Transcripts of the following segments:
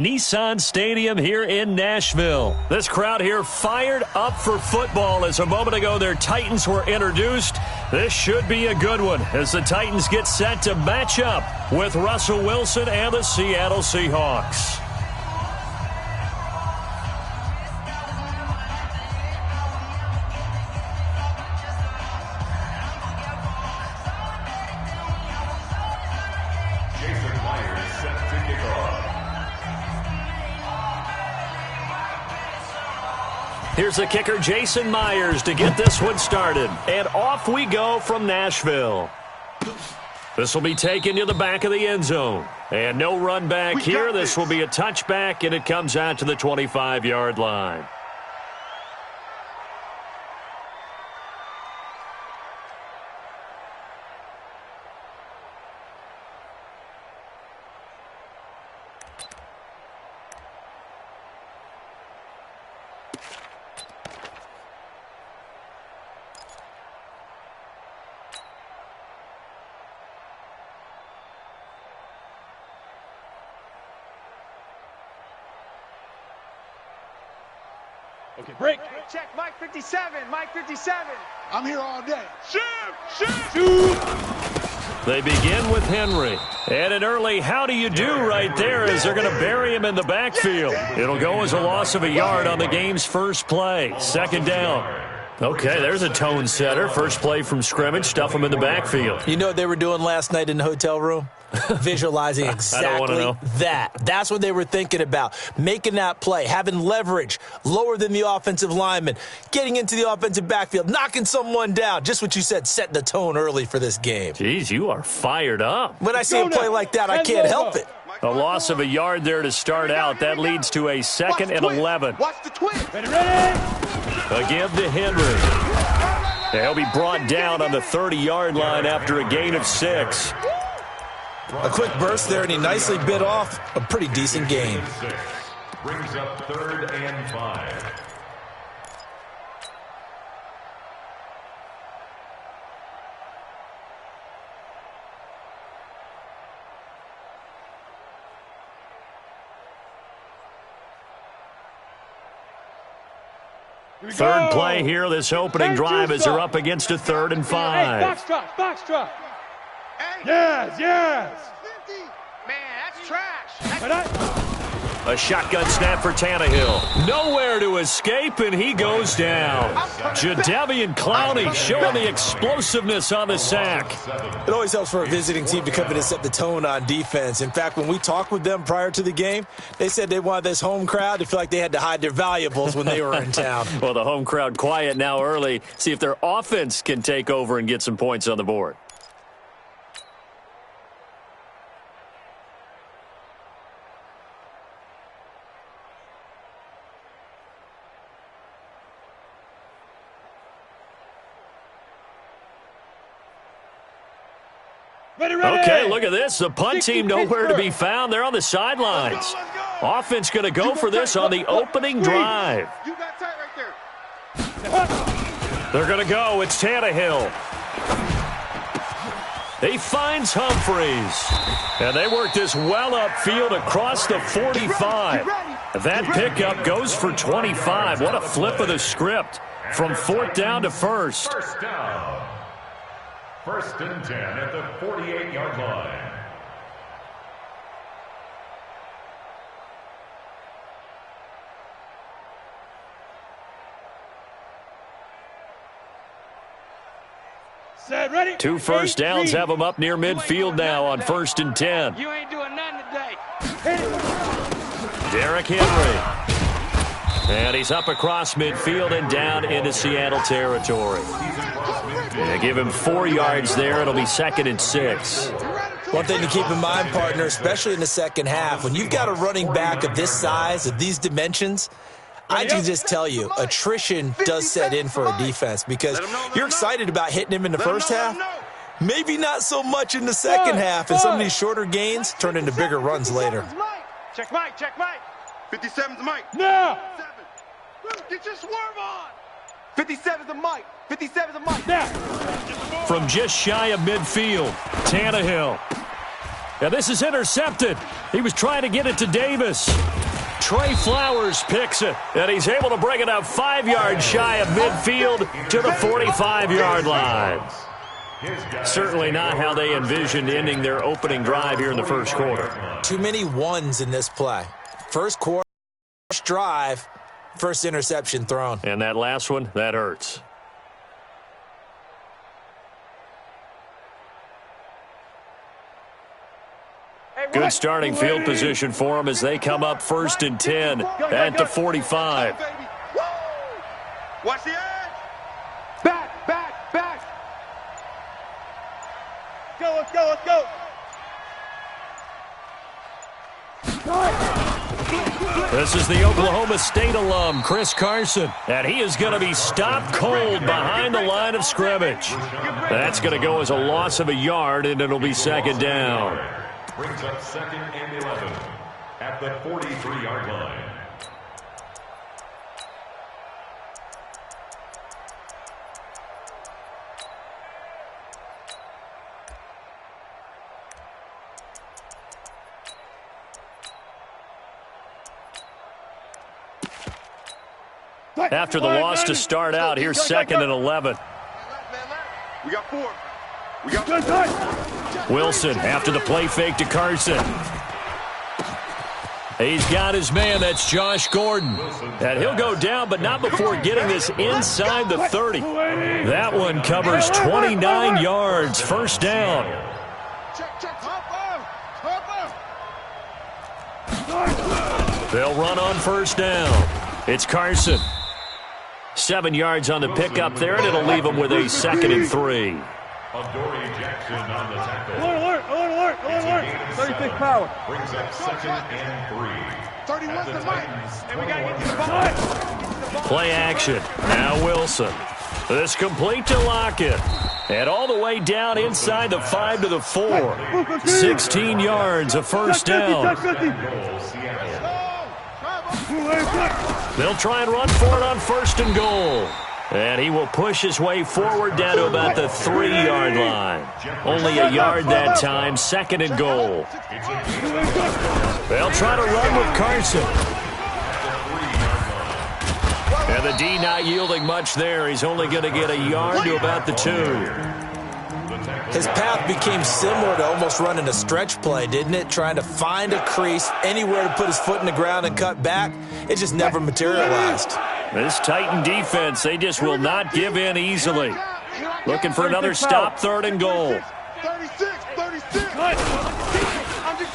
Nissan Stadium here in Nashville. This crowd here fired up for football as a moment ago their Titans were introduced. This should be a good one as the Titans get set to match up with Russell Wilson and the Seattle Seahawks. Here's the kicker, Jason Myers, to get this one started. And off we go from Nashville. This will be taken to the back of the end zone. And no run back here. This will be a touchback, and it comes out to the 25-yard line. Okay, break. Check, Mike 57, Mike 57. I'm here all day. Shoot! They begin with Henry. And an early how do you do right there as they're going to bury him in the backfield. It'll go as a loss of a yard on the game's first play. Second down. Okay, there's a tone setter. First play from scrimmage, stuff him in the backfield. You know what they were doing last night in the hotel room? Visualizing exactly that. That's what they were thinking about. Making that play, having leverage, lower than the offensive lineman, getting into the offensive backfield, knocking someone down. Just what you said, set the tone early for this game. Jeez, you are fired up. When I see a play like that, I can't help it. A loss of a yard there to start out. That leads to a 2nd and 11. Watch the twist. Ready? Again to Henry. He'll be brought down on the 30-yard line after a gain of 6. A quick burst there, and he nicely bit off a pretty decent gain. Brings up 3rd and 5. Third play here, this opening drive as they're up against a 3rd and 5. Box drop. Yes. Man, that's trash. A shotgun snap for Tannehill. Nowhere to escape, and he goes down. Jadeveon Clowney showing the explosiveness on the sack. It always helps for a visiting team to come in and set the tone on defense. In fact, when we talked with them prior to the game, they said they wanted this home crowd to feel like they had to hide their valuables when they were in town. Well, the home crowd quiet now early. See if their offense can take over and get some points on the board. Ready. Okay, look at this. The punt team nowhere to be found. They're on the sidelines. Offense going to go for this on the opening drive. You got tight right there. They're going to go. It's Tannehill. He finds Humphreys. And they work this well upfield across the 45. That pickup goes for 25. What a flip of the script from 4th down to 1st. First down. 1st and 10 at the 48-yard line. Set, ready. 2 first downs have them up near midfield now on 1st and 10. You ain't doing nothing today. Derrick Henry. And he's up across midfield and down into Seattle territory. They give him 4 yards there. It'll be 2nd and 6. One thing to keep in mind, partner, especially in the second half, when you've got a running back of this size, of these dimensions, I can just tell you, attrition does set in for a defense because you're excited about hitting him in the first half. Maybe not so much in the second half, and some of these shorter gains turn into bigger runs later. Check Mike. 57's Mike. Now. Get your swerve on. 57's the Mike. 57's the Mike. Now. From just shy of midfield, Tannehill. And this is intercepted. He was trying to get it to Davis. Trey Flowers picks it, and he's able to bring it up 5 yards shy of midfield to the 45-yard line. Certainly not how they envisioned ending their opening drive here in the first quarter. Too many ones in this play. First quarter, first drive, first interception thrown. And that last one, that hurts. Good starting field position for them as they come up 1st and 10 at the 45. Watch the edge. Back, back, back. Go, let's go, let's go. This is the Oklahoma State alum, Chris Carson, and he is going to be stopped cold behind the line of scrimmage. That's going to go as a loss of a yard, and it'll be 2nd down. Brings up 2nd and 11 at the 43-yard line. After the loss to start out, here's 2nd and 11. We got 4. We got 4. Wilson after the play fake to Carson. He's got his man. That's Josh Gordon. And he'll go down, but not before getting this inside the 30. That one covers 29 yards. 1st down. They'll run on 1st down. It's Carson. 7 yards on the pickup there, and it'll leave him with a 2nd and 3. Adoree Jackson on the tackle. Alert, alert, alert, alert, alert. 36 power. Brings up 2nd and 3. 31's the mic. And we got to get to the ball. Play action. Now Wilson. This complete to Lockett. And all the way down inside the 5 to the 4. 16 yards, a 1st down. They'll try and run for it on 1st and goal. And he will push his way forward down to about the 3-yard line. Only a yard that time, 2nd and goal. They'll try to run with Carson. And the D not yielding much there. He's only going to get a yard to about the 2. His path became similar to almost running a stretch play, didn't it? Trying to find a crease, anywhere to put his foot in the ground and cut back. It just never materialized. This Titan defense, they just will not give in easily. Looking for another stop, 3rd and goal. 36.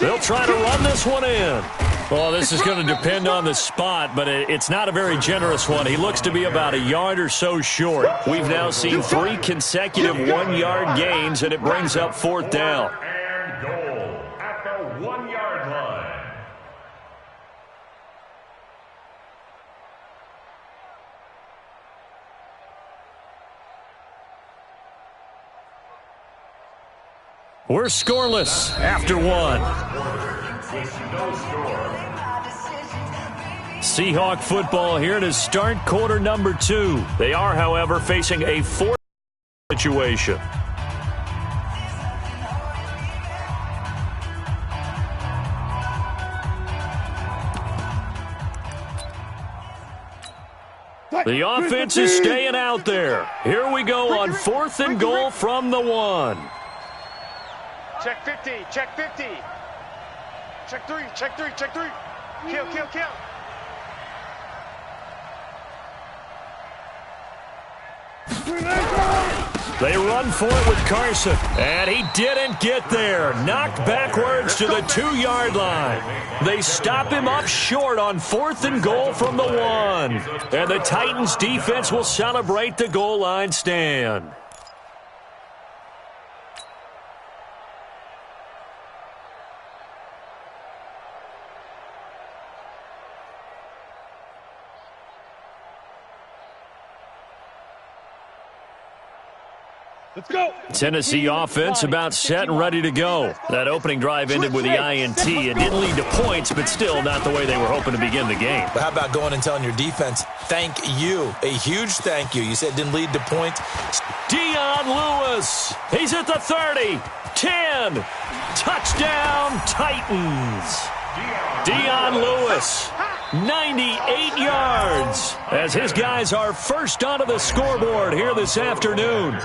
They'll try to run this one in. Well, this is going to depend on the spot, but it's not a very generous one. He looks to be about a yard or so short. We've now seen 3 consecutive 1-yard gains, and it brings up 4th down. And goal at the 1-yard line. We're scoreless after 1. Seahawk football here to start quarter number 2. They are, however, facing a 4th situation. The offense is staying out there. Here we go on 4th and goal from the 1. Check 50, check 50. Check 3, check 3, check 3. Kill. They run for it with Carson, and he didn't get there. Knocked backwards to the 2-yard line. They stop him up short on 4th and goal from the 1. And the Titans defense will celebrate the goal line stand. Let's go. Tennessee offense about set and ready to go. That opening drive ended with the INT. It didn't lead to points, but still not the way they were hoping to begin the game. But how about going and telling your defense, thank you, a huge thank you. You said it didn't lead to points. Dion Lewis. He's at the 30, 10, Touchdown, Titans. Dion Lewis, 98 yards, as his guys are first onto the scoreboard here this afternoon.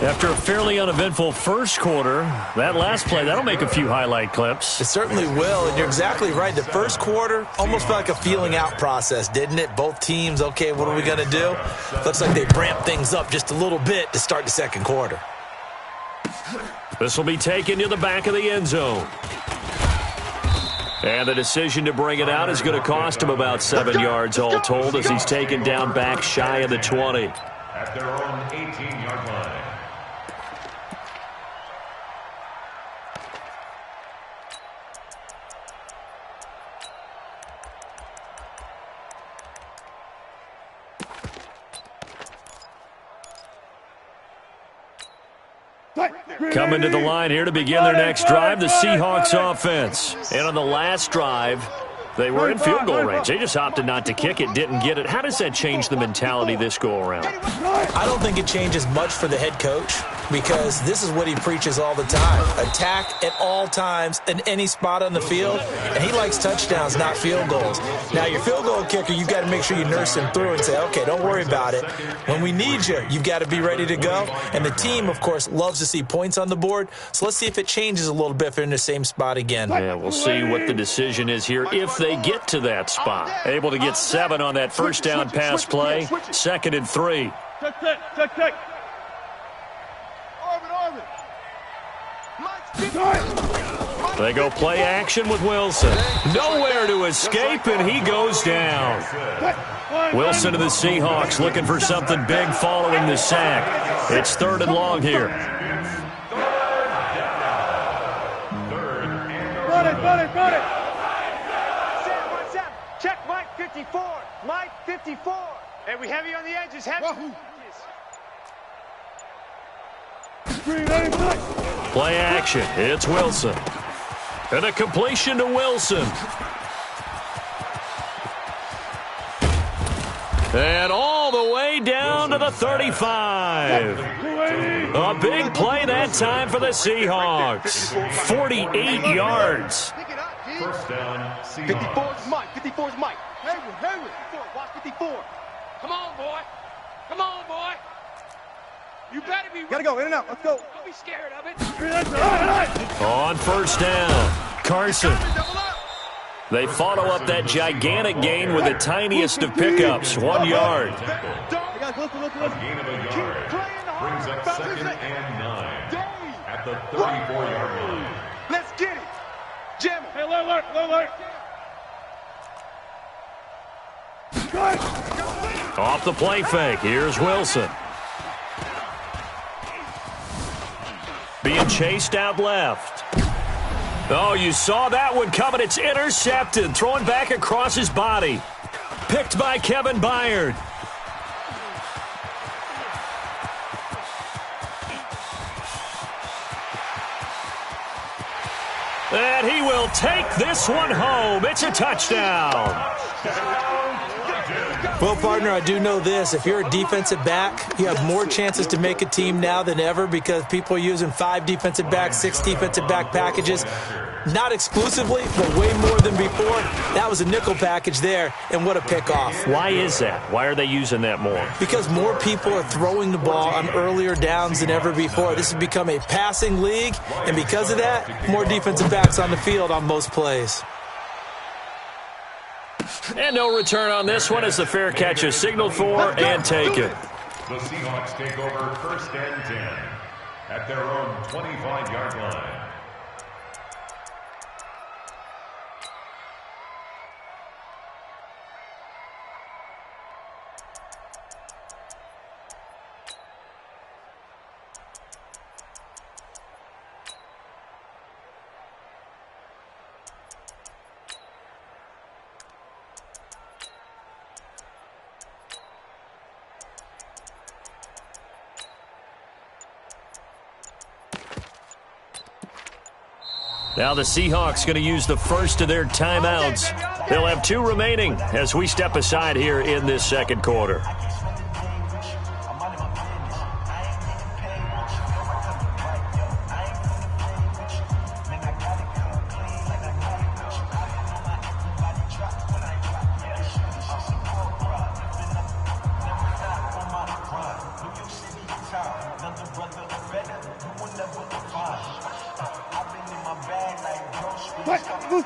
After a fairly uneventful first quarter, that last play, that'll make a few highlight clips. It certainly will, and you're exactly right. The first quarter almost felt like a feeling out process, didn't it? Both teams, okay, what are we going to do? Looks like they ramped things up just a little bit to start the second quarter. This will be taken to the back of the end zone. And the decision to bring it out is going to cost him about 7 yards all told as he's taken down back shy of the 20. At their own 18-yard line. Coming to the line here to begin their next drive, the Seahawks offense. And on the last drive, they were in field goal range. They just opted not to kick it, didn't get it. How does that change the mentality this go-around? I don't think it changes much for the head coach because this is what he preaches all the time. Attack at all times in any spot on the field, and he likes touchdowns, not field goals. Now, your field goal kicker, you've got to make sure you nurse him through and say, okay, don't worry about it. When we need you, you've got to be ready to go. And the team, of course, loves to see points on the board. So let's see if it changes a little bit if they're in the same spot again. Yeah, we'll see what the decision is here if they get to that spot. Able to get 7 on that first down pass play. 2nd and 3. Check. They go play action with Wilson. Nowhere to escape, and he goes down. Wilson to the Seahawks looking for something big following the sack. It's 3rd and long here. Got it. Sam. Check Mike 54. Mike 54. And we heavy on the edges. Play action. It's Wilson. And a completion to Wilson. And all the way down to the 35. A big play that time for the Seahawks. 48 yards. First down, Seahawks. 54's Mike. 54's Mike. Hayward. Watch 54. Come on, boy. You better be. Gotta go, in and out. Let's go. Don't be scared of it. On first down, Carson. They follow up that gigantic gain with the tiniest of pickups, 1 yard. A gain of a yard brings up 2nd and 9 at the 34-yard line. Let's get it. Jim. Hey, alert. Off the play fake, here's Wilson. Being chased out left. Oh, you saw that one coming. It's intercepted. Throwing back across his body. Picked by Kevin Byard. And he will take this one home. It's a touchdown. Well, partner, I do know this. If you're a defensive back, you have more chances to make a team now than ever because people are using 5 defensive backs, 6 defensive back packages. Not exclusively, but way more than before. That was a nickel package there, and what a pickoff. Why is that? Why are they using that more? Because more people are throwing the ball on earlier downs than ever before. This has become a passing league, and because of that, more defensive backs on the field on most plays. And no return on this one as the fair catch is signaled for and taken. The Seahawks take over 1st and 10 at their own 25-yard line. Now the Seahawks going to use the first of their timeouts. They'll have 2 remaining as we step aside here in this second quarter.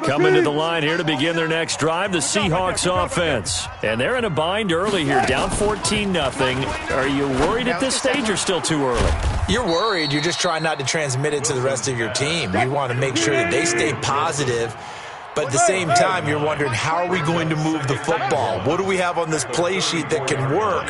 Coming to the line here to begin their next drive, the Seahawks offense. And they're in a bind early here, down 14-0. Are you worried at this stage or still too early? You're worried. You're just trying not to transmit it to the rest of your team. You want to make sure that they stay positive. But at the same time, you're wondering, how are we going to move the football? What do we have on this play sheet that can work?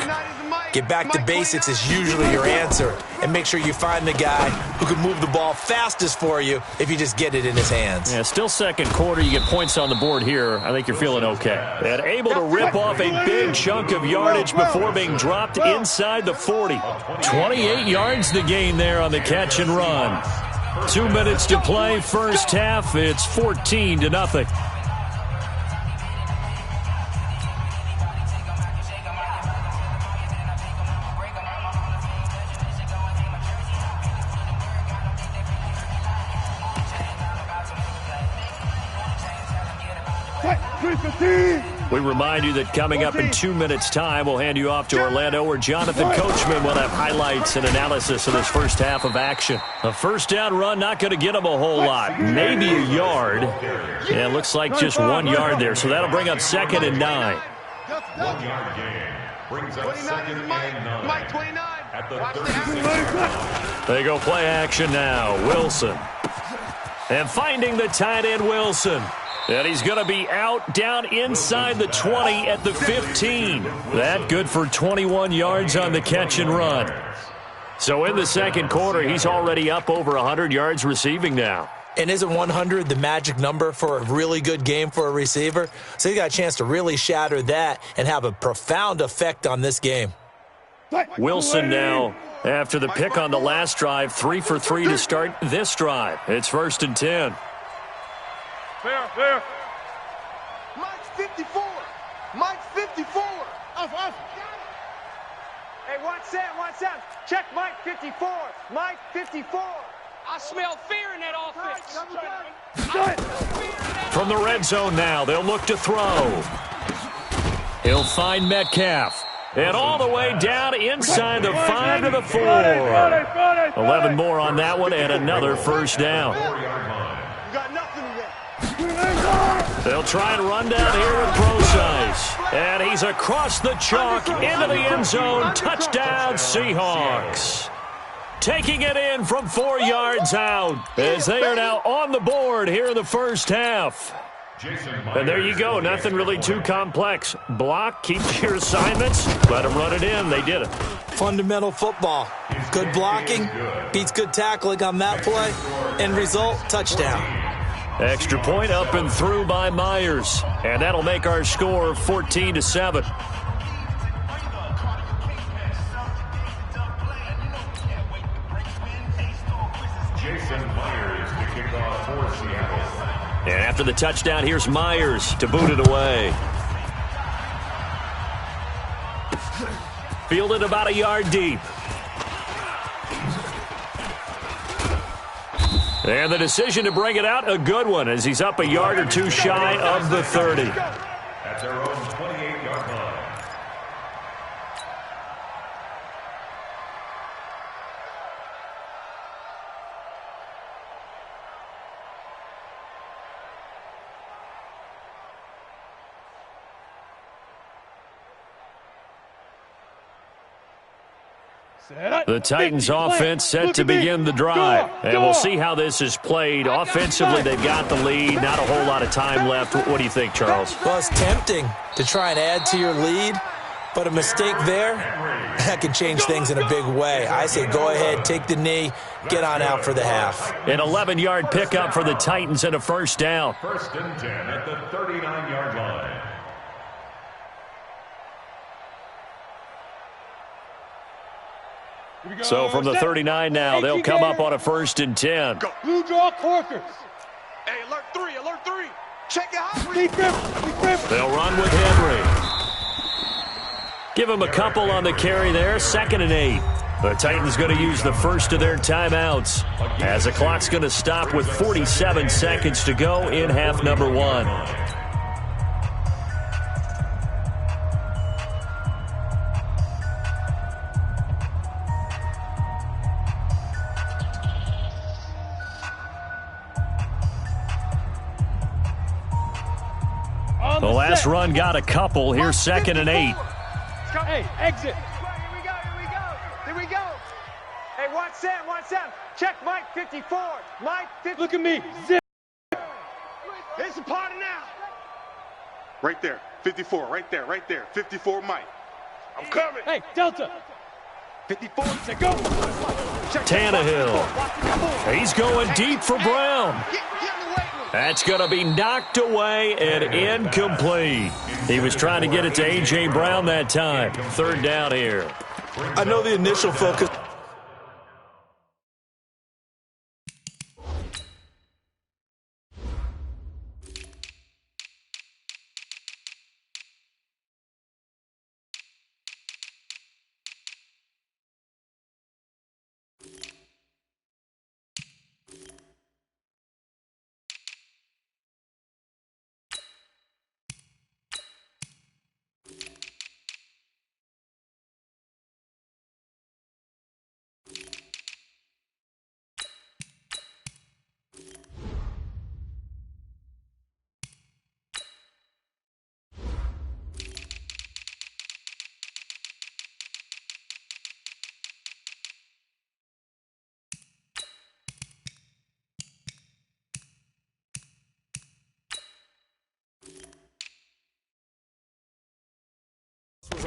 Get back to basics is usually your answer. And make sure you find the guy who can move the ball fastest for you if you just get it in his hands. Yeah, still second quarter. You get points on the board here. I think you're feeling okay. And able to rip off a big chunk of yardage before being dropped inside the 40. 28 yards the gain there on the catch and run. 2 minutes to play, first half. It's 14-0. We remind you that coming up in 2 minutes' time, we'll hand you off to Orlando, where Jonathan Coachman will have highlights and analysis of this first half of action. A first down run, not going to get him a whole lot. Maybe a yard. Yeah, it looks like just 1 yard there, so that'll bring up 2nd and 9. 1 yard gain brings up 2nd and 9. Mike 29. At the 36. They go play action now. Wilson. And finding the tight end, Wilson. And he's going to be out down inside the 20 at the 15. That good for 21 yards on the catch and run. So in the second quarter, he's already up over 100 yards receiving now. And isn't 100 the magic number for a really good game for a receiver? So he got a chance to really shatter that and have a profound effect on this game. Wilson now, after the pick on the last drive, 3 for 3 to start this drive. It's 1st and 10. There. Mike's 54. Mike's 54. Off. Hey, 1 second. Check Mike 54. Mike 54. I smell fear in that offense. From the red zone now, they'll look to throw. He'll find Metcalf. And all the way down inside the 5 to the 4. 11 more on that one and another first down. They'll try and run down here with Procise. And he's across the chalk into the end zone. Touchdown, Seahawks. Taking it in from 4 yards out as they are now on the board here in the first half. And there you go. Nothing really too complex. Block, keep your assignments, let them run it in. They did it. Fundamental football. Good blocking beats good tackling on that play. End result, touchdown. Extra point up and through by Myers. And that'll make our score 14-7. Jason Myers to kick off for Seattle. And after the touchdown, here's Myers to boot it away. Fielded about a yard deep. And the decision to bring it out, a good one, as he's up a yard or two shy of the 30. At their own 28-yard line. The Titans offense set to begin the drive. And we'll see how this is played. Offensively, they've got the lead. Not a whole lot of time left. What do you think, Charles? Well, it's tempting to try and add to your lead, but a mistake there, that can change things in a big way. I say go ahead, take the knee, get on out for the half. An 11-yard pickup for the Titans and a first down. 1st and 10 at the 39-yard line. So from the 39 now, they'll come up on a 1st and 10. Blue draw quarters. Hey, alert 3. Check it out. They'll run with Henry. Give him a couple on the carry there. 2nd and 8. The Titans going to use the first of their timeouts as the clock's going to stop with 47 seconds to go in half number 1. The last run got a couple. Here's 2nd and 8. Hey, exit. Here we go, here we go. Here we go. Hey, watch Sam. Check Mike 54. Mike 54. Look at me. Zip. It's a party now. Right there. 54. Right there. 54, Mike. I'm coming. Hey, Delta. 54. Say go. Tannehill. He's going deep for Brown. Get in the weight room. That's going to be knocked away and incomplete. He was trying to get it to A.J. Brown that time. 3rd down here. I know the initial focus.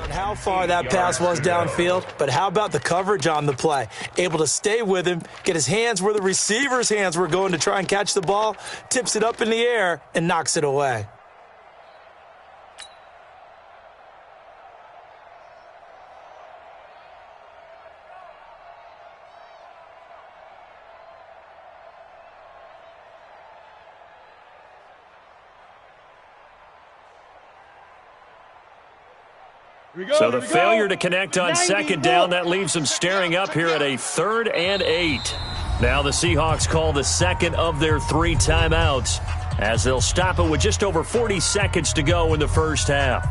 On how far that pass was downfield, but how about the coverage on the play? Able to stay with him, get his hands where the receiver's hands were going to try and catch the ball, tips it up in the air, and knocks it away. So the failure to connect on 2nd down, that leaves them staring up here at a 3rd and 8. Now the Seahawks call the 2nd of their 3 timeouts as they'll stop it with just over 40 seconds to go in the first half.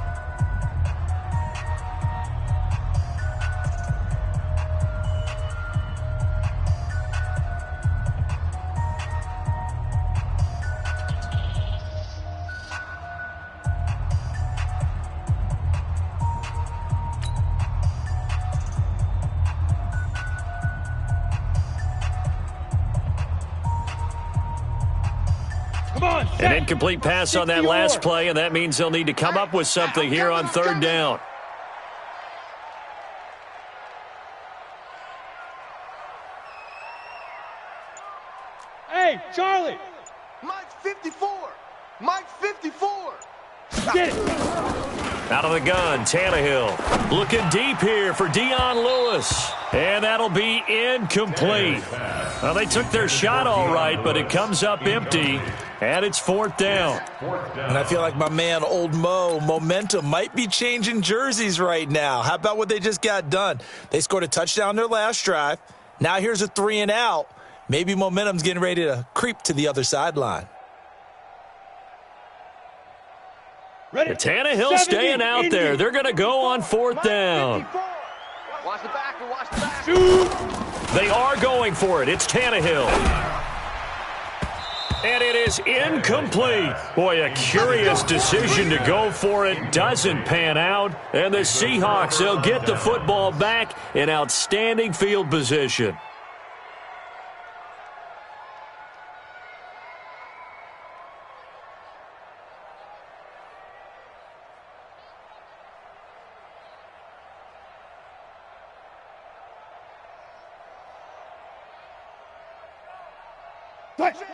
An incomplete pass on that last play, and that means they'll need to come up with something here on 3rd down. Hey, Charlie. Mike 54. Mike 54. Get it. Out of the gun, Tannehill. Looking deep here for Dion Lewis. And that'll be incomplete. Well, they took their shot all right, but it comes up empty, and it's 4th down. And I feel like my man, Old Mo, momentum might be changing jerseys right now. How about what they just got done? They scored a touchdown their last drive. Now here's a 3 and out. Maybe momentum's getting ready to creep to the other sideline. With Tannehill staying out there, they're going to go on 4th down. Watch the back, watch the back. Shoot. They are going for it. It's Tannehill. And it is incomplete. Boy, a curious decision to go for it. Doesn't pan out. And the Seahawks, they'll get the football back in outstanding field position.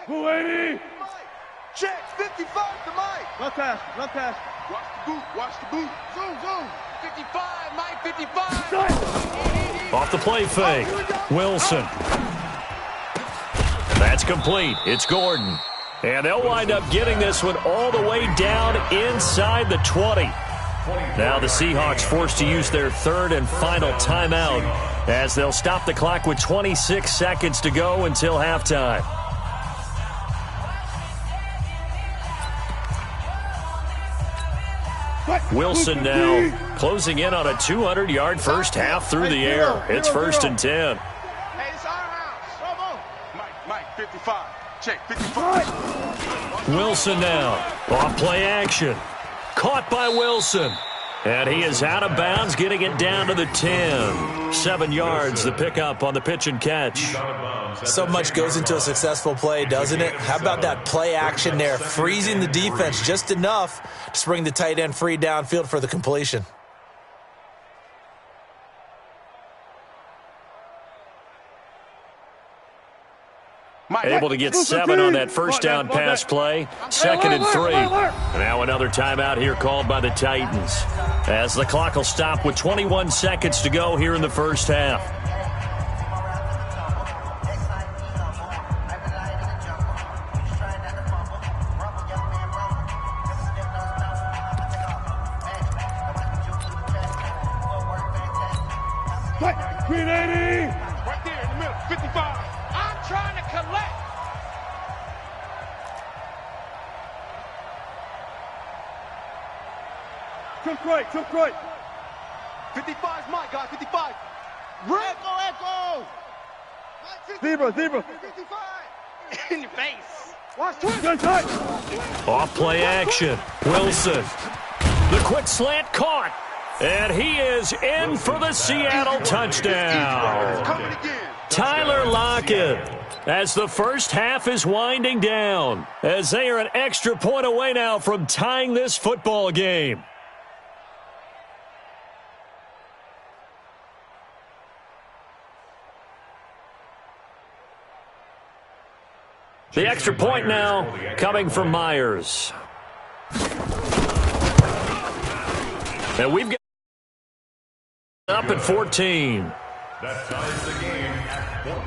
Kuwaiti. Check 55 to Mike. Run pass. Watch the boot. Zoom. 55, Mike 55. Off the play fake. Wilson. That's complete. It's Gordon. And they'll wind up getting this one all the way down inside the 20. Now the Seahawks forced to use their 3rd and final timeout as they'll stop the clock with 26 seconds to go until halftime. Wilson now closing in on a 200-yard first half through the air. It's 1st and 10. Hey, it's our house. Come on. Mike 55. Check 55. Wilson now. Off play action. caught by Wilson. And he is out of bounds, getting it down to the 10. 7 yards, the pickup on the pitch and catch. So much goes into a successful play, doesn't it? How about that play action there, freezing the defense just enough to spring the tight end free downfield for the completion. Able to get 7 on that first down pass play. 2nd and 3. Now another timeout here called by the Titans, as the clock will stop with 21 seconds to go here in the first half. Green 80! Right there in the middle, 55. I'm trying to collect. Jump right, jump right. 55's my guy, 55. Echo! Zebra. 55. In your face. Watch twist. Gun tight. Off play action. Wilson. The quick slant caught. And he is in for the Seattle touchdown. Coming again. Tyler Lockett, as the first half is winding down, as they are an extra point away now from tying this football game. The extra point now coming from Myers. And we've got up at 14. That ties the game at 14.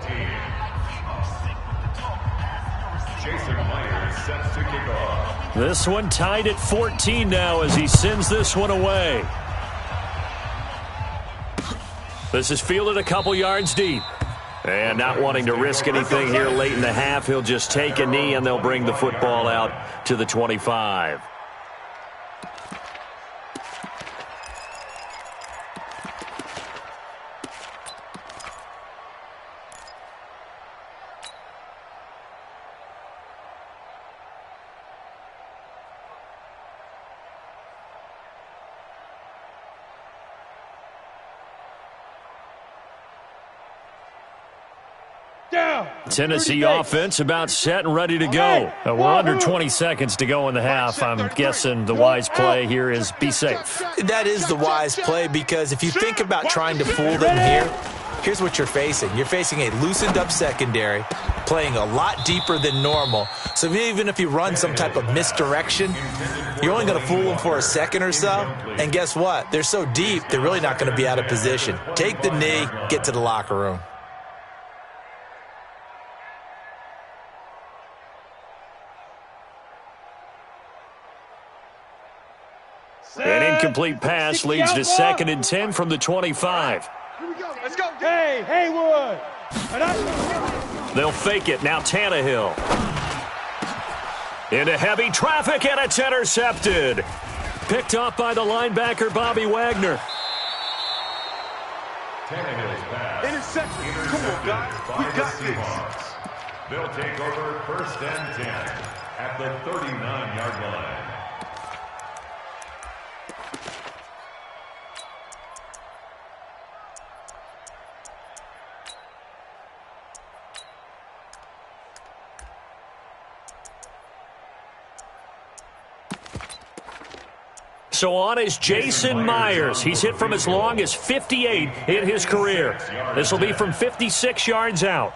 Jason Myers set to kick off. This one tied at 14 now as he sends this one away. This is fielded a couple yards deep. And not wanting to risk anything here late in the half, he'll just take a knee and they'll bring the football out to the 25. Tennessee offense about set and ready to go. We're under 20 seconds to go in the half. I'm guessing the wise play here is be safe. That is the wise play, because if you think about trying to fool them here, here's what you're facing. You're facing a loosened up secondary, playing a lot deeper than normal. So even if you run some type of misdirection, you're only going to fool them for a second or so. And guess what? They're so deep, they're really not going to be out of position. Take the knee, get to the locker room. An incomplete pass leads to 2nd and 10 from the 25. Let's go. Hey, Haywood. They'll fake it. Now Tannehill. Into heavy traffic, and it's intercepted. Picked up by the linebacker, Bobby Wagner. Tannehill's pass. Interception. Come on, guys. We got this. They'll take over 1st and 10 at the 39-yard line. So on is Jason Myers. He's hit from as long as 58 in his career. This will be from 56 yards out.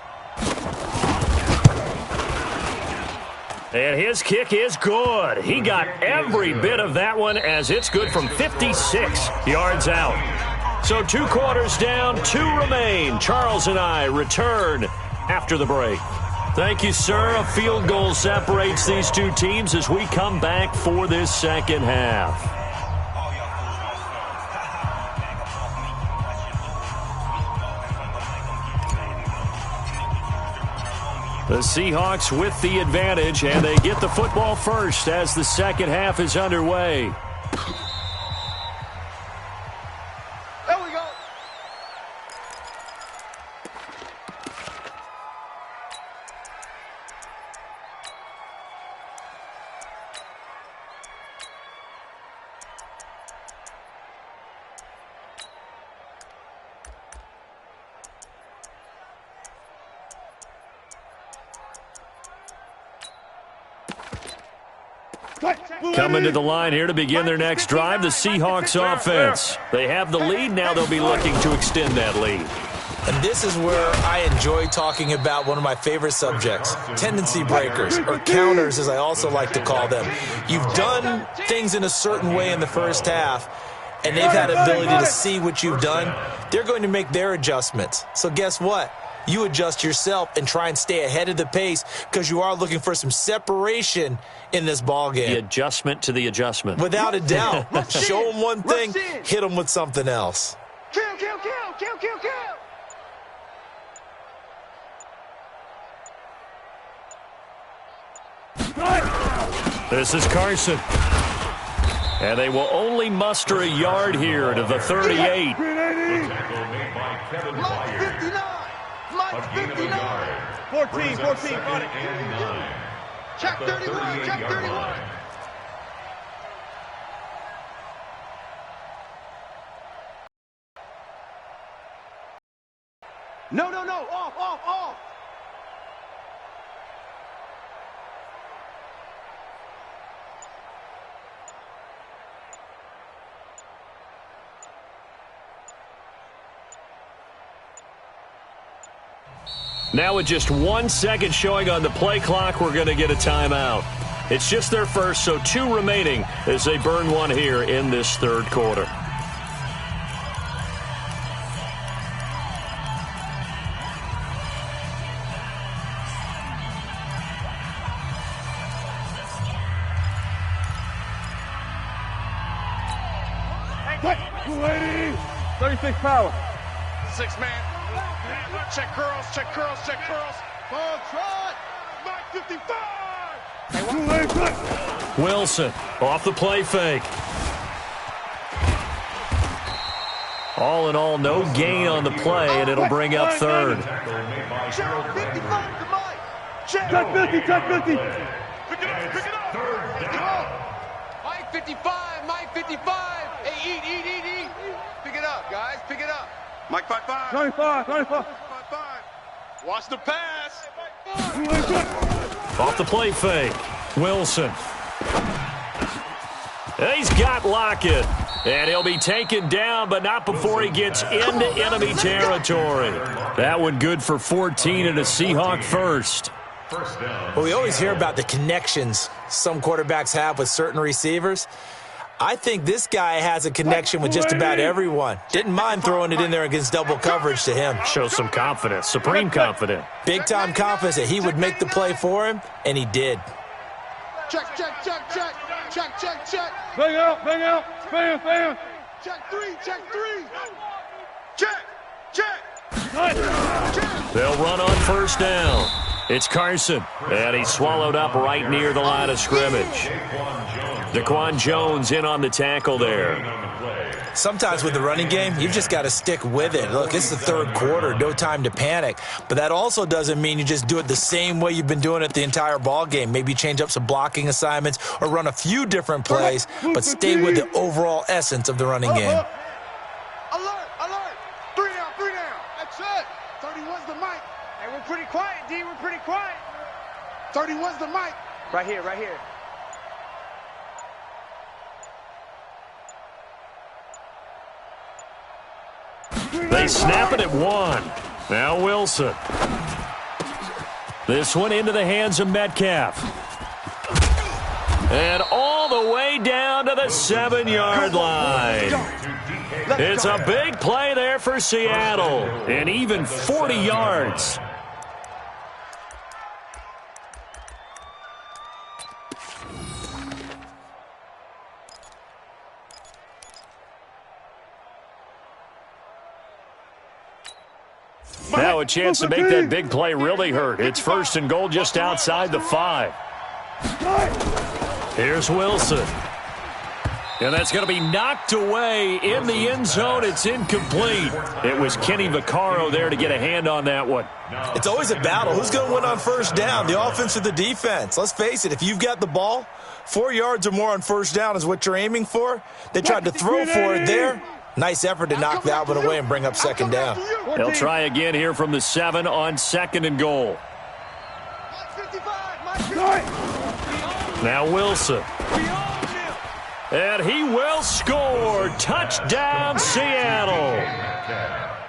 And his kick is good. He got every bit of that one, as it's good from 56 yards out. So 2 quarters down, 2 remain. Charles and I return after the break. Thank you, sir. A field goal separates these two teams as we come back for this second half. The Seahawks with the advantage, and they get the football first as the second half is underway. There we go. Coming to the line here to begin their next drive, the Seahawks offense. They have the lead. Now they'll be looking to extend that lead. And this is where I enjoy talking about one of my favorite subjects, tendency breakers, or counters as I also like to call them. You've done things in a certain way in the first half, and they've had the ability to see what you've done. They're going to make their adjustments. So guess what? You adjust yourself and try and stay ahead of the pace because you are looking for some separation in this ball game. The adjustment to the adjustment. Without a doubt. Show them one thing, hit them with something else. Kill, kill, kill, kill, kill, kill. This is Carson. And they will only muster a yard here to the 38. Mike 59. 14, got it. Check 31, check 31. No, off. Now with just 1 second showing on the play clock, we're going to get a timeout. It's just their first, so 2 remaining as they burn one here in this third quarter. Hey, 36 power. 6-man. Check curls. Ball trot. Mike 55. Wilson off the play fake. All in all, no gain on the play, and it'll bring up third. Check 55 to Mike. Check 50. Pick it up. Mike 55. Hey, eat. Pick it up, guys. Pick it up. Mike 55. 95. 55. Watch the pass. Off the play fake. Wilson. He's got Lockett. And he'll be taken down, but not before he gets into enemy territory. That one good for 14 and a Seahawk first. Well, we always hear about the connections some quarterbacks have with certain receivers. I think this guy has a connection with just about everyone. Didn't mind throwing it in there against double coverage to him. Shows some confidence, supreme confidence. Big-time confidence that he would make the play for him, and he did. Check. Bang out. Bam. Check 3. Nice. They'll run on first down. It's Carson, and he's swallowed up right near the line of scrimmage. Daquan Jones in on the tackle there. Sometimes with the running game, you've just got to stick with it. Look, it's the third quarter, no time to panic. But that also doesn't mean you just do it the same way you've been doing it the entire ball game. Maybe change up some blocking assignments or run a few different plays, but stay with the overall essence of the running game. Alert. 3 down. That's it. 31's the mic. Hey, we're pretty quiet, D. We're pretty quiet. 31's the mic. Right here. They snap it at 1. Now Wilson. This one into the hands of Metcalf. And all the way down to the 7-yard line. It's a big play there for Seattle. And even 40 yards. Now a chance to make that big play really hurt. It's first and goal just outside the 5. Here's Wilson. And that's going to be knocked away in the end zone. It's incomplete. It was Kenny Vaccaro there to get a hand on that one. It's always a battle. Who's going to win on first down, the offense or the defense? Let's face it, if you've got the ball, 4 yards or more on first down is what you're aiming for. They tried to throw for it there. Nice effort to knock that one away and bring up second down. They'll try again here from the 7 on second and goal. Now Wilson. And he will score. Touchdown, Seattle.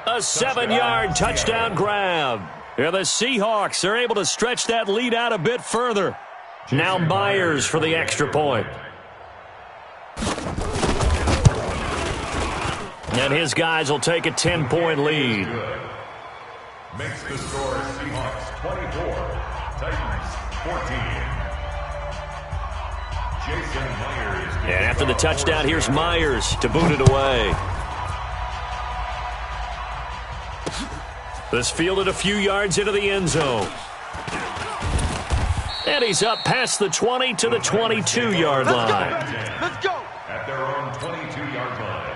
A 7-yard touchdown grab. And the Seahawks are able to stretch that lead out a bit further. Now Myers for the extra point. And his guys will take a 10-point lead. Makes the score Seahawks 24, Titans 14. Jason Myers. And after the touchdown, here's Myers to boot it away. This fielded a few yards into the end zone. And he's up past the 20 to the 22-yard line. Let's go. At their own 22-yard line.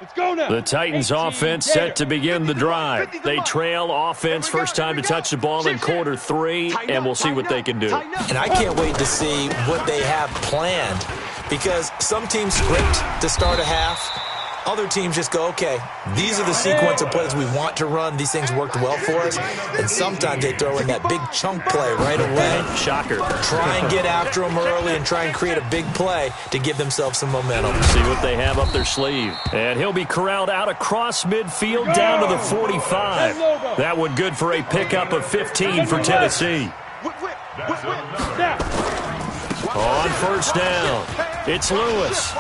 Let's go now. The Titans offense set to begin the drive. They trail offense first time to touch the ball in quarter 3, and we'll see what they can do. And I can't wait to see what they have planned, because some teams script to start a half. Other teams just go, okay, these are the sequence of plays we want to run. These things worked well for us. And sometimes they throw in that big chunk play right away. Shocker. Try and get after them early and try and create a big play to give themselves some momentum. See what they have up their sleeve. And he'll be corralled out across midfield down to the 45. That one good for a pickup of 15 for Tennessee. On first down, it's Lewis.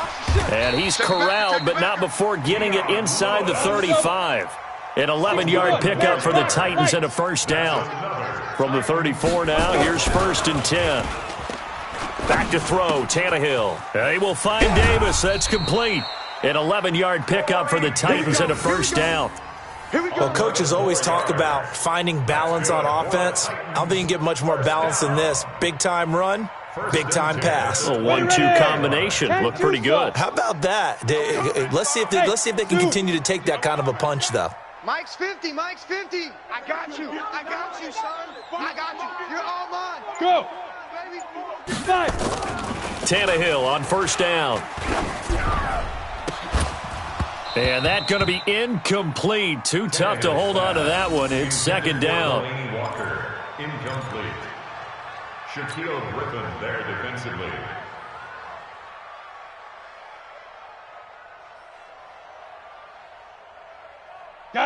And he's corralled, but not before getting it inside the 35. An 11-yard pickup for the Titans and a first down. From the 34 now, here's 1st and 10. Back to throw, Tannehill. They will find Davis. That's complete. An 11-yard pickup for the Titans and a first down. Well, coaches always talk about finding balance on offense. I don't think you can get much more balance than this. Big-time run, big-time pass. A 1-2 combination. Looked pretty good. How about that? Let's see if they can continue to take that kind of a punch, though. Mike's 50, Mike's 50. I got you, son. I got you. You're all mine. Go. Five. Tannehill on first down. And that's going to be incomplete. Too tough to hold on to that one. It's second down. Walker, incomplete. Shaquille Griffin there defensively.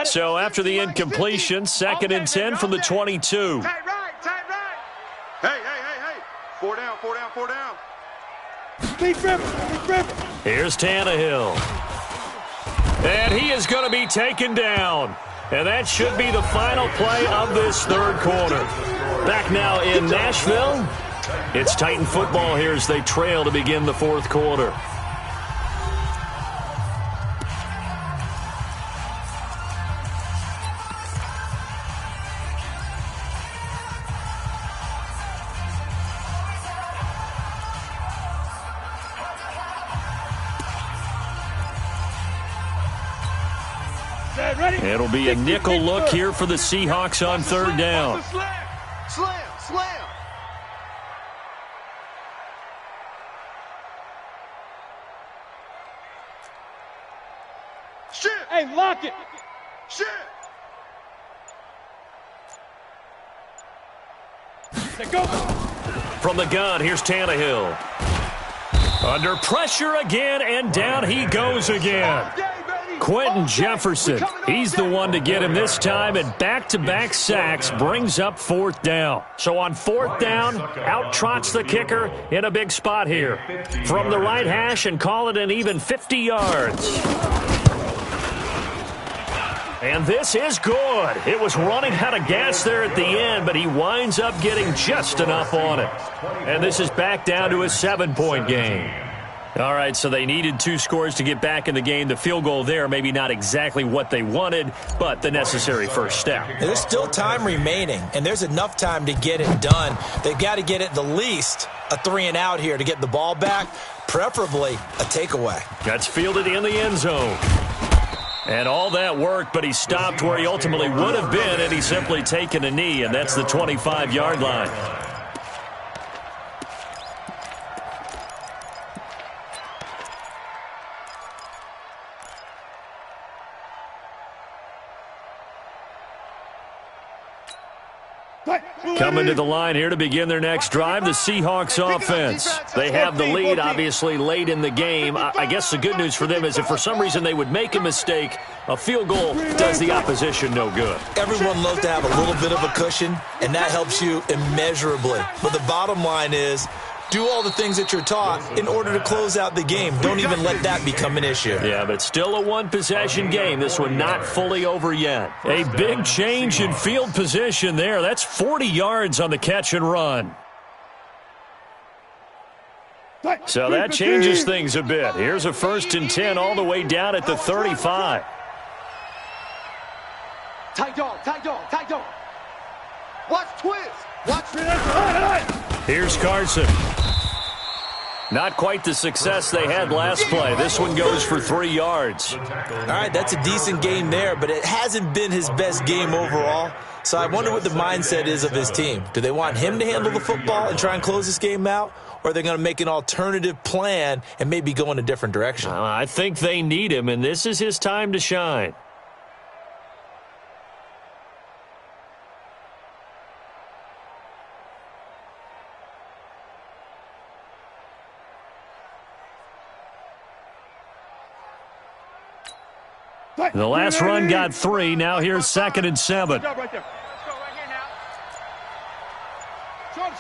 So after the incompletion, 2nd and 10 from the 22. Tight right. Hey. 4 down. Big rip. Here's Tannehill. And he is going to be taken down. And that should be the final play of this third quarter. Back now in Nashville. It's Titan football here as they trail to begin the fourth quarter. It'll be a nickel look here for the Seahawks on third down. Slam. Shit. Hey, lock it. Shit. Go. From the gun, here's Tannehill. Under pressure again, and down he goes again. Quentin Jefferson, he's the one to get him this time, and back-to-back sacks brings up fourth down. So on fourth down, out trots the kicker in a big spot here. From the right hash and call it an even 50 yards. And this is good. It was running out of gas there at the end, but he winds up getting just enough on it. And this is back down to a 7-point game. All right, so they needed 2 scores to get back in the game. The field goal there, maybe not exactly what they wanted, but the necessary first step. There's still time remaining, and there's enough time to get it done. They've got to get at the least a 3-and-out here to get the ball back, preferably a takeaway. That's fielded in the end zone. And all that worked, but he stopped where he ultimately would have been had he simply taken a knee, and that's the 25-yard line. Coming to the line here to begin their next drive, the Seahawks offense. They have the lead, obviously, late in the game. I guess the good news for them is if for some reason they would make a mistake, a field goal does the opposition no good. Everyone loves to have a little bit of a cushion, and that helps you immeasurably. But the bottom line is, do all the things that you're taught in order to close out the game. Don't even let that become an issue. Yeah, but still a one-possession game. This one not fully over yet. A big change in field position there. That's 40 yards on the catch and run. So that changes things a bit. Here's a 1st and 10 all the way down at the 35. Tight dog, tight dog, tight dog. Watch twist. Watch. Here's Carson. Not quite the success they had last play. This one goes for 3 yards. All right, that's a decent game there, but it hasn't been his best game overall. So I wonder what the mindset is of his team. Do they want him to handle the football and try and close this game out? Or are they going to make an alternative plan and maybe go in a different direction? I think they need him, and this is his time to shine. The last run got 3. Now here's 2nd and 7. Right there. Let's go right here now.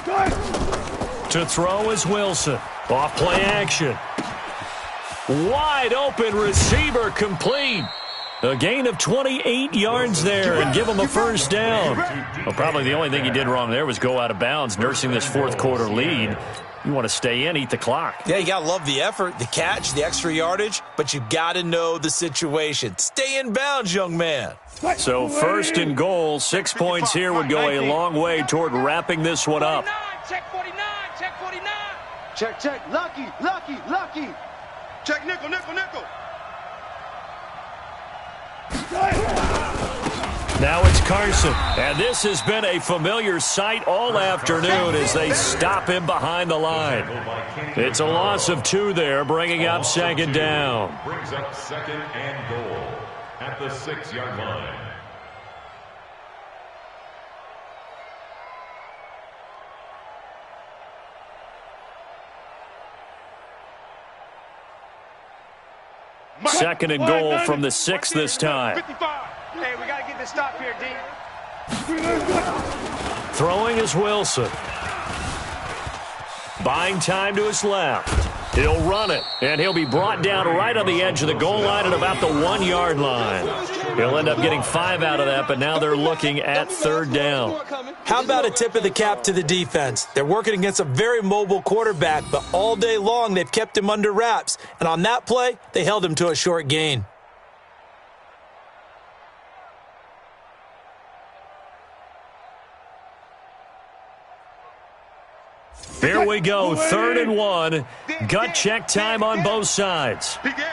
Short. To throw is Wilson. Off play action. Wide open receiver complete. A gain of 28 yards there and give him a 1st down. Well, probably the only thing he did wrong there was go out of bounds, nursing this 4th quarter lead. You want to stay in, eat the clock. Yeah, you got to love the effort, the catch, the extra yardage, but you got to know the situation. Stay in bounds, young man. So 1st and goal, 6 points here would go a long way toward wrapping this one up. Check 49, check 49. Check. Lucky. Check nickel. Now it's Carson, and this has been a familiar sight all afternoon as they stop him behind the line. It's a loss of 2 there, bringing up 2nd down. Brings up 2nd and goal at the 6-yard line. Second and goal from the 6 this time. 55. Hey, we got to get this stop here, D. Throwing is Wilson. Buying time to his left. He'll run it, and he'll be brought down right on the edge of the goal line at about the 1-yard line. He'll end up getting 5 out of that, but now they're looking at 3rd down. How about a tip of the cap to the defense? They're working against a very mobile quarterback, but all day long they've kept him under wraps. And on that play, they held him to a short gain. Here we go, 3rd and 1. Gut check time on both sides. Begin.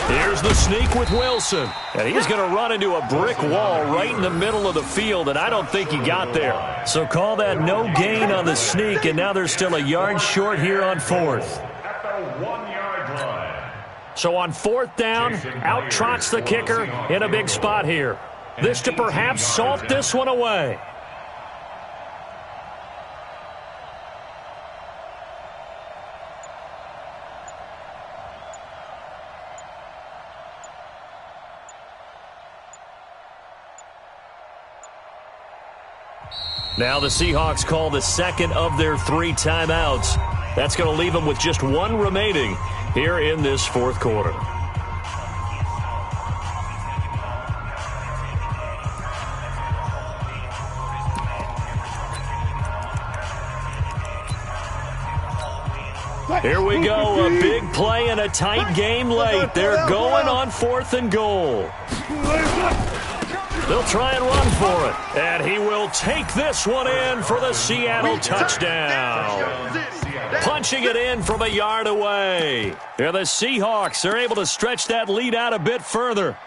Here's the sneak with Wilson. And he's going to run into a brick wall right in the middle of the field, and I don't think he got there. So call that no gain on the sneak, and now they're still a yard short here on 4th. At the 1-yard line. So on 4th down, out trots the kicker in a big spot here. This to perhaps salt this one away. Now the Seahawks call the 2nd of their 3 timeouts. That's going to leave them with just 1 remaining here in this 4th quarter. Here we go, a big play and a tight game late. They're going on 4th and goal. They'll try and run for it. And he will take this one in for the Seattle touchdown. Punching it in from a yard away. Yeah, the Seahawks are able to stretch that lead out a bit further.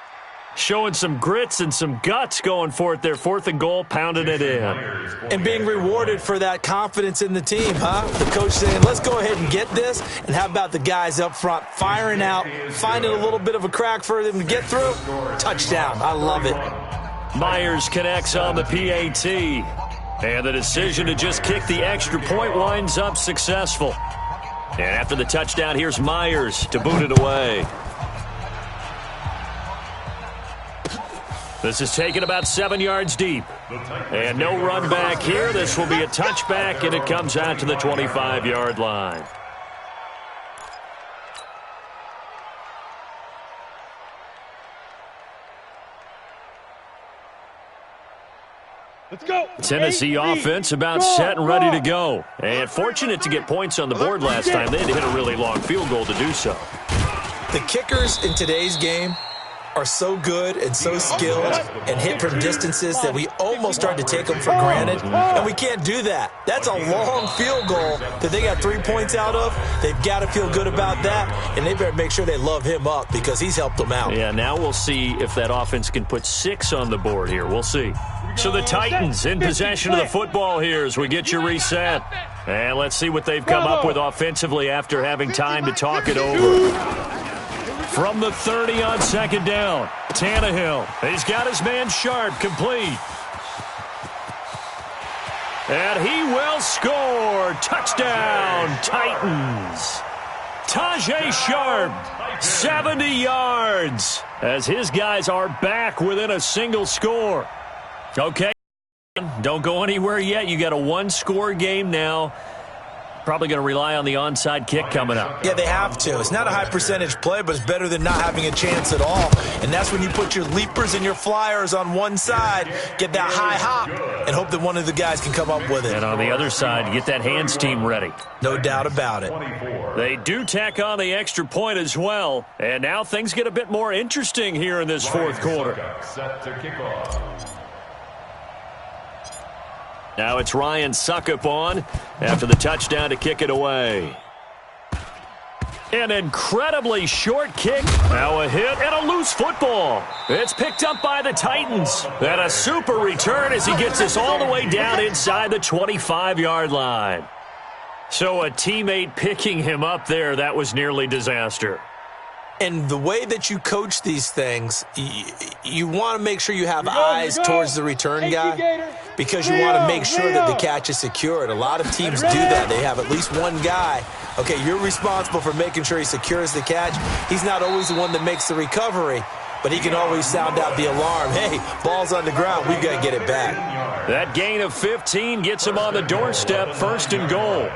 Showing some grits and some guts going for it there. 4th and goal, pounding it in. And being rewarded for that confidence in the team, huh? The coach saying, let's go ahead and get this. And how about the guys up front firing out, finding a little bit of a crack for them to get through? Touchdown. I love it. Myers connects on the PAT. And the decision to just kick the extra point winds up successful. And after the touchdown, here's Myers to boot it away. This is taken about 7 yards deep. And no run back here. This will be a touchback, and it comes out to the 25-yard line. Let's go. Tennessee offense about set and ready to go. And fortunate to get points on the board last time. They had to hit a really long field goal to do so. The kickers in today's game are so good and so skilled and hit from distances that we almost start to take them for granted, and we can't do that. That's a long field goal that they got 3 points out of. They've got to feel good about that, and they better make sure they love him up because he's helped them out. Yeah, now we'll see if that offense can put 6 on the board here. We'll see. So the Titans in possession of the football here as we get you reset. And let's see what they've come up with offensively after having time to talk it over. From the 30 on second down, Tannehill. He's got his man Sharp complete. And he will score. Touchdown, Titans. Tajay Sharp, 70 yards, as his guys are back within a single score. Okay, don't go anywhere yet. You got a one-score game now. Probably going to rely on the onside kick coming up. Yeah, they have to. It's not a high percentage play, but it's better than not having a chance at all. And that's when you put your leapers and your flyers on one side, get that high hop, and hope that one of the guys can come up with it. And on the other side, get that hands team ready. No doubt about it. They do tack on the extra point as well. And now things get a bit more interesting here in this fourth quarter. Set to kick off. Now it's Ryan Suckup on after the touchdown to kick it away. An incredibly short kick. Now a hit and a loose football. It's picked up by the Titans. And a super return as he gets this all the way down inside the 25-yard line. So a teammate picking him up there, that was nearly disaster. And the way that you coach these things, you want to make sure you have eyes towards the return guy because you want to make sure that the catch is secured. A lot of teams do that. They have at least one guy. Okay, you're responsible for making sure he secures the catch. He's not always the one that makes the recovery, but he can always sound out the alarm. Hey, ball's on the ground. We've got to get it back. That gain of 15 gets him on the doorstep, 1st and goal.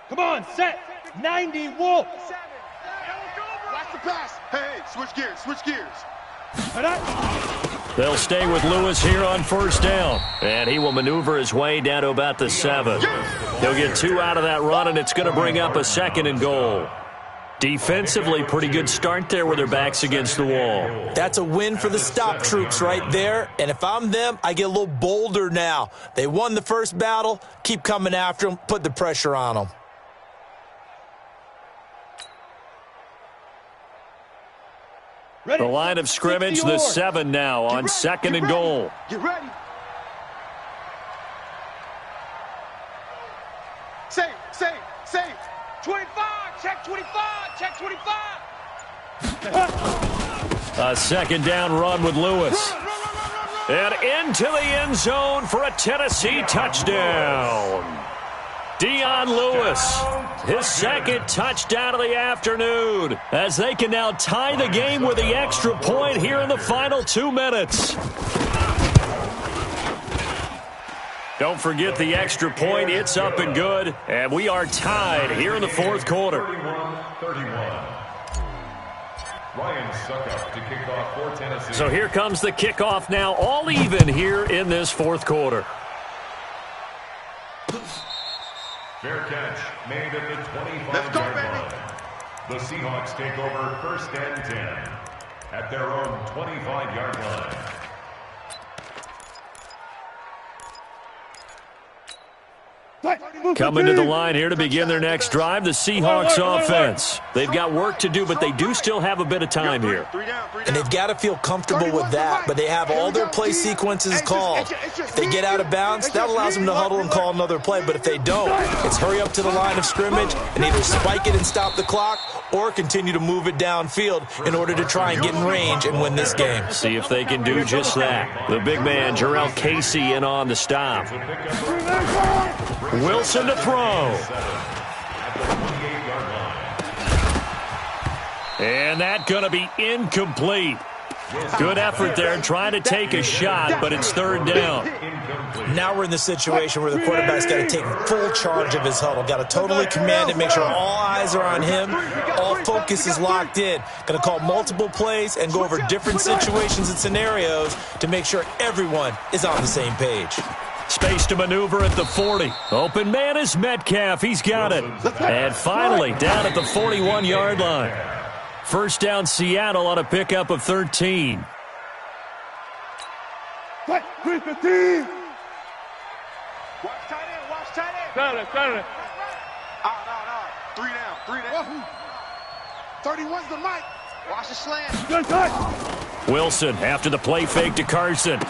Come on, set. 90, Wolf. Watch the pass. Hey, switch gears, switch gears. They'll stay with Lewis here on 1st down. And he will maneuver his way down to about the 7. He'll get 2 out of that run, and it's going to bring up a 2nd and goal. Defensively, pretty good start there with their backs against the wall. That's a win for the stop troops right there. And if I'm them, I get a little bolder now. They won the first battle. Keep coming after them. Put the pressure on them. The line of scrimmage, the 7 now on 2nd and goal. Get ready. Safe. 25, check 25, check 25. A 2nd down run with Lewis. And into the end zone for a Tennessee touchdown. Dion Lewis, his 2nd touchdown of the afternoon, as they can now tie the game with the extra point here in the final 2 minutes. Don't forget the extra point. It's up and good, and we are tied here in the fourth quarter. 31. Ryan Suckup to kick off for Tennessee. So here comes the kickoff now, all even here in this fourth quarter. Fair catch made at the 25-yard line. The Seahawks take over 1st and 10 at their own 25-yard line. Coming to the line here to begin their next drive, the Seahawks offense. They've got work to do, but they do still have a bit of time here. And they've got to feel comfortable with that, but they have all their play sequences called. If they get out of bounds, that allows them to huddle and call another play, but if they don't, it's hurry up to the line of scrimmage and either spike it and stop the clock or continue to move it downfield in order to try and get in range and win this game. See if they can do just that. The big man, Jarrell Casey, in on the stop. Wilson to throw. And that's going to be incomplete. Good effort there trying to take a shot, but it's third down. Now we're in the situation where the quarterback's got to take full charge of his huddle. Got to totally command it, make sure all eyes are on him. All focus is locked in. Going to call multiple plays and go over different situations and scenarios to make sure everyone is on the same page. Space to maneuver at the 40. Open man is Metcalf. He's got it. And finally, down at the 41-yard line. First down, Seattle on a pickup of 13. Watch tight end. Watch tight end. Got it. Out. 3 down. 31's the mic. Watch the slant. Wilson after the play fake to Carson.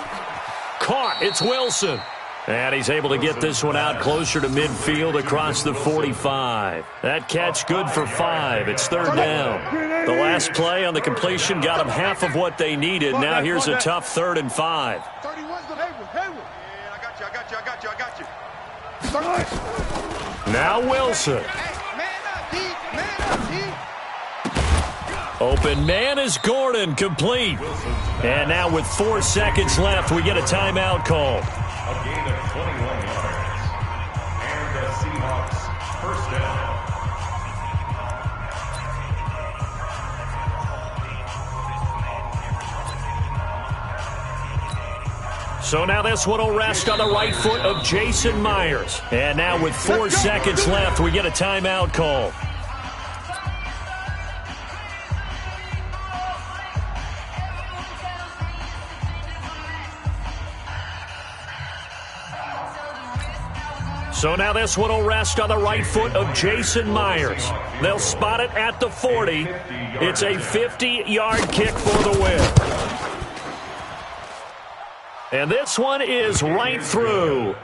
Caught. It's Wilson. And he's able to get this one out closer to midfield across the 45. That catch good for 5. It's third down. The last play on the completion got them half of what they needed. Now here's a tough 3rd and 5. 31's the Hayward. I got you. Now Wilson. Man up, D. Open man is Gordon, complete. And now with 4 seconds left, we get a timeout call. A gain of 21 yards. And the Seahawks first down. So now this one will rest on the right foot of Jason Myers. And now with 4 seconds left, we get a timeout call. So now this one will rest on the right foot of Jason Myers. They'll spot it at the 40. It's a 50-yard kick for the win. And this one is right through.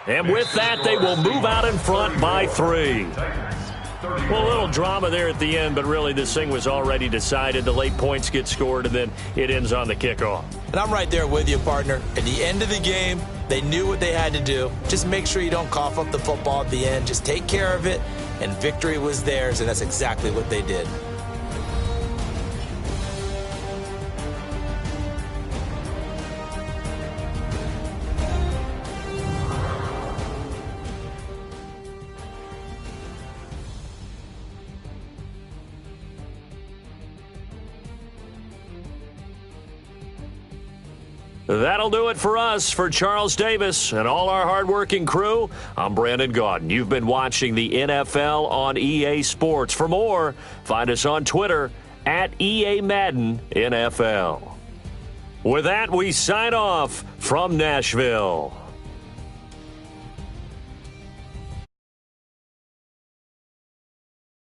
And with that, they will move out in front by 3. Well, a little drama there at the end, but really this thing was already decided. The late points get scored, and then it ends on the kickoff. And I'm right there with you, partner. At the end of the game, they knew what they had to do. Just make sure you don't cough up the football at the end. Just take care of it, and victory was theirs, and that's exactly what they did. That'll do it for us. For Charles Davis and all our hardworking crew, I'm Brandon Gaudin. You've been watching the NFL on EA Sports. For more, find us on Twitter at EA Madden NFL. With that, we sign off from Nashville.